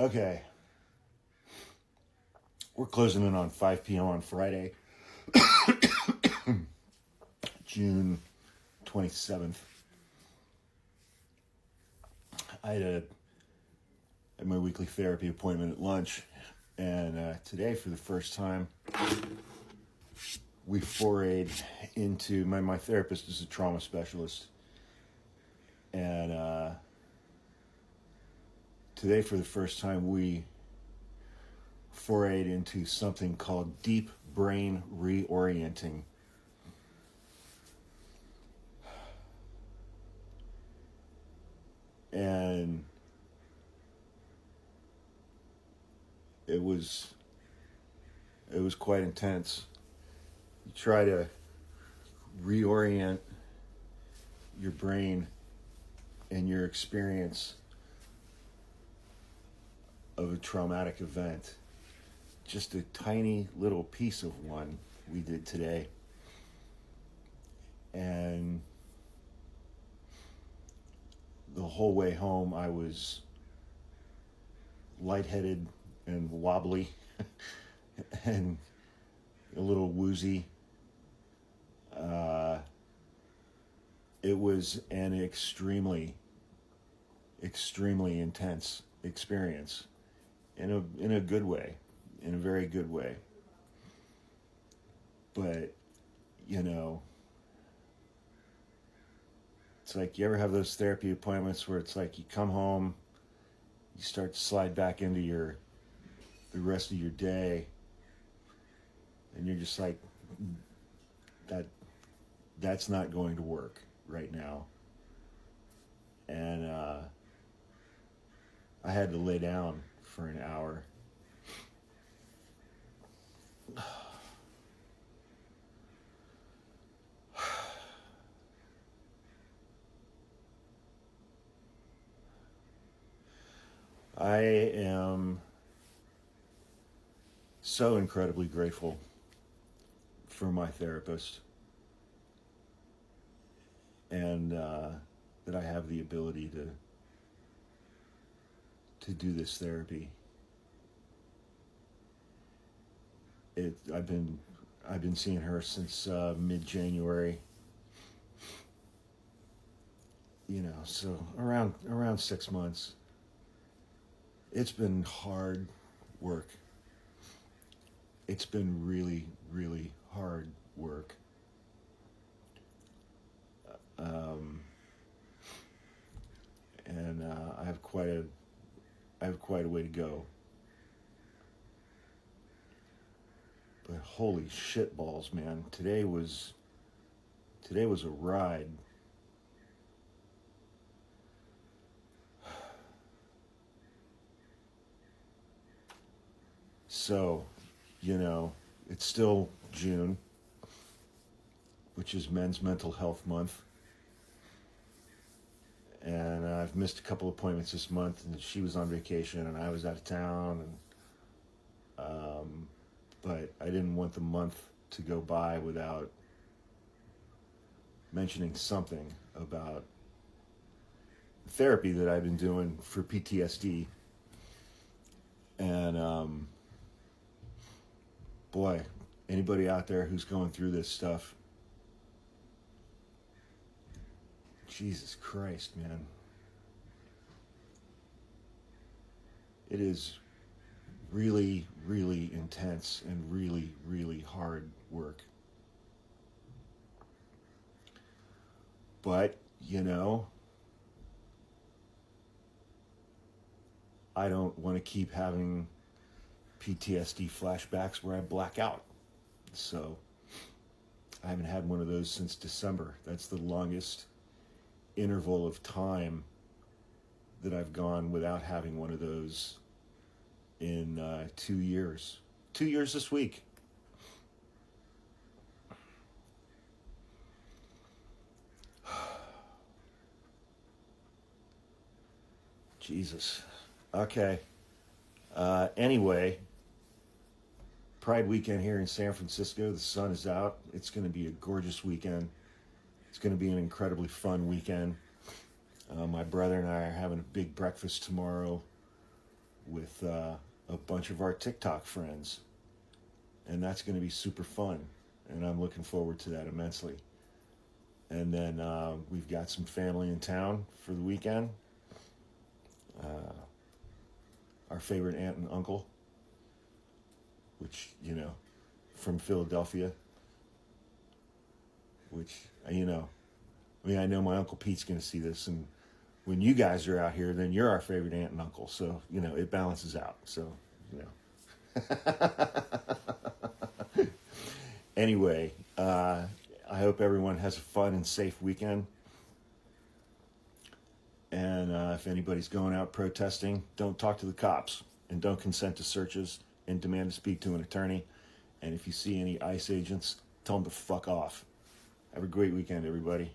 Okay, we're closing in on 5 p.m. on Friday, June 27th. I had my weekly therapy appointment at lunch, and today, for the first time, we forayed into my therapist is a trauma specialist, and today, for the first time, we forayed into something called deep brain reorienting. And it was quite intense. You try to reorient your brain and your experience of a traumatic event. Just a tiny little piece of one we did today. And the whole way home I was lightheaded and wobbly and a little woozy. It was an extremely intense experience in a good way, in a very good way. But, it's like, you ever have those therapy appointments where it's like you come home, you start to slide back into the rest of your day, and you're just like, that's not going to work right now. And I had to lay down for an hour. I am so incredibly grateful for my therapist, and that I have the ability to do this therapy. I've been seeing her since mid-January. So around 6 months. It's been hard work. It's been really, really hard work. And I have quite a way to go. But holy shit balls, man! Today was a ride. So, it's still June, which is Men's Mental Health Month. And I've missed a couple appointments this month, and she was on vacation, and I was out of town. But I didn't want the month to go by without mentioning something about therapy that I've been doing for PTSD. And boy, anybody out there who's going through this stuff, Jesus Christ, man. It is really, really intense and really, really hard work. But, I don't want to keep having PTSD flashbacks where I black out. So I haven't had one of those since December. That's the longest interval of time that I've gone without having one of those in 2 years. 2 years this week. Jesus. Okay. Anyway, Pride weekend here in San Francisco. The sun is out. It's going to be a gorgeous weekend. It's going to be an incredibly fun weekend. My brother and I are having a big breakfast tomorrow with a bunch of our TikTok friends. And that's going to be super fun. And I'm looking forward to that immensely. And then we've got some family in town for the weekend. Our favorite aunt and uncle, which, from Philadelphia, which, I know my Uncle Pete's going to see this, and when you guys are out here, then you're our favorite aunt and uncle. So, it balances out. So, Anyway, I hope everyone has a fun and safe weekend. And if anybody's going out protesting, don't talk to the cops and don't consent to searches and demand to speak to an attorney. And if you see any ICE agents, tell them to fuck off. Have a great weekend, everybody.